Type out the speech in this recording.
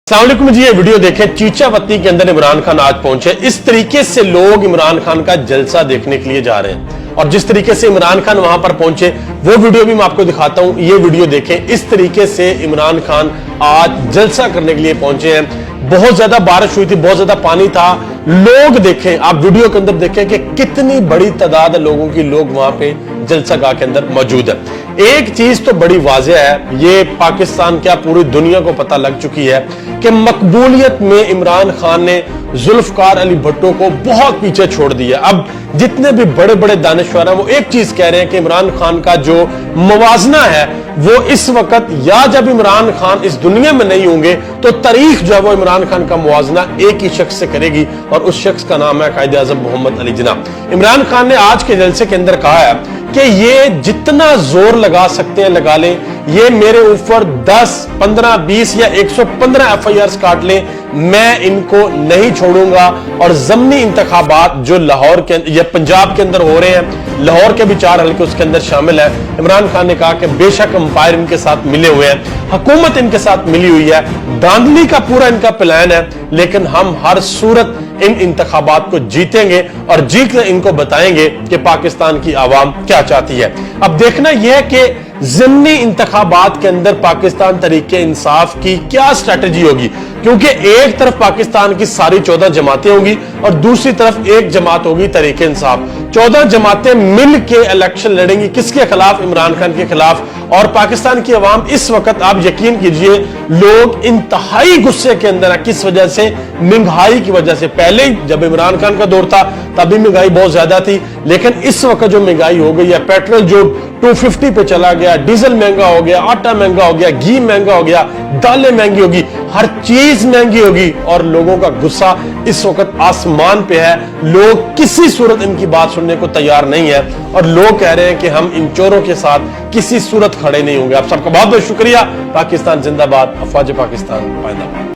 अस्सलाम वालेकुम जी, ये वीडियो देखें। चीचावती के अंदर इमरान खान आज पहुंचे। इस तरीके से लोग इमरान खान का जलसा देखने के लिए जा रहे हैं और जिस तरीके से इमरान खान वहां पर पहुंचे वो वीडियो भी मैं आपको दिखाता हूं। ये वीडियो देखें। इस तरीके से इमरान खान आज जलसा करने के लिए पहुंचे हैं। बहुत ज्यादा बारिश हुई थी, बहुत ज्यादा पानी था। लोग देखें, आप वीडियो के अंदर देखें कि कितनी बड़ी तादाद लोगों की लोग वहां पे जलसा गाह के अंदर मौजूद है। एक चीज तो बड़ी वाज़ेह है, ये पाकिस्तान क्या पूरी दुनिया को पता लग चुकी है कि मकबूलियत में इमरान खान ने जुल्फकार अली भुट्टो को बहुत पीछे छोड़ दिया। अब जितने भी बड़े बड़े दानिशवर हैं वो एक चीज कह रहे हैं कि इमरान खान का जो मवाजना है वो इस वक्त, या जब इमरान खान इस दुनिया में नहीं होंगे तो तारीख जो है वो इमरान खान का मुआवजना एक ही शख्स से करेगी और उस शख्स का नाम है कायदे आज़म मोहम्मद अली जिन्ना। इमरान खान ने आज के जलसे के अंदर कहा है कि ये जितना जोर लगा सकते हैं लगा लें, ये मेरे ऊपर 10, 15, 20 या 115 FIR काट लें, मैं इनको नहीं छोड़ूंगा। और ज़मनी इंतखाबात जो लाहौर के या पंजाब के अंदर हो रहे हैं, लाहौर के भी 4 हल्के उसके अंदर शामिल है। इमरान खान ने कहा कि बेशक अंपायर इनके साथ मिले हुए हैं, हुकूमत इनके साथ मिली हुई है, धांधली का पूरा इनका प्लान है, लेकिन हम हर सूरत इन इंतखाबात को जीतेंगे और जीत कर इनको बताएंगे कि पाकिस्तान की आवाम क्या चाहती है। अब देखना यह है कि ज़िमनी इंतखाबात के अंदर पाकिस्तान तरीके इंसाफ की क्या स्ट्रेटजी होगी, क्योंकि एक तरफ पाकिस्तान की सारी 14 जमातें होंगी और दूसरी तरफ एक जमात होगी तरीके इंसाफ। 14 जमातें मिल के इलेक्शन लड़ेंगी, किसके खिलाफ? इमरान खान के खिलाफ। और पाकिस्तान की आवाम इस वक्त, आप यकीन कीजिए, लोग इंतहाई गुस्से के अंदर है। किस वजह से? महंगाई की वजह से। पहले जब इमरान खान का दौर था तभी महंगाई बहुत ज्यादा थी, लेकिन इस वक्त जो महंगाई हो गई है, पेट्रोल जो 250 पे चला गया, डीजल महंगा हो गया, आटा महंगा हो गया, घी महंगा हो गया, दालें महंगी होगी, हर चीज महंगी होगी और लोगों का गुस्सा इस वक्त आसमान पे है। लोग किसी सूरत इनकी बात सुनने को तैयार नहीं है और लोग कह रहे हैं कि हम इन चोरों के साथ किसी सूरत खड़े नहीं होंगे। आप सबका बहुत बहुत शुक्रिया। पाकिस्तान जिंदाबाद, अफवाज पाकिस्तान पाइंदाबाद।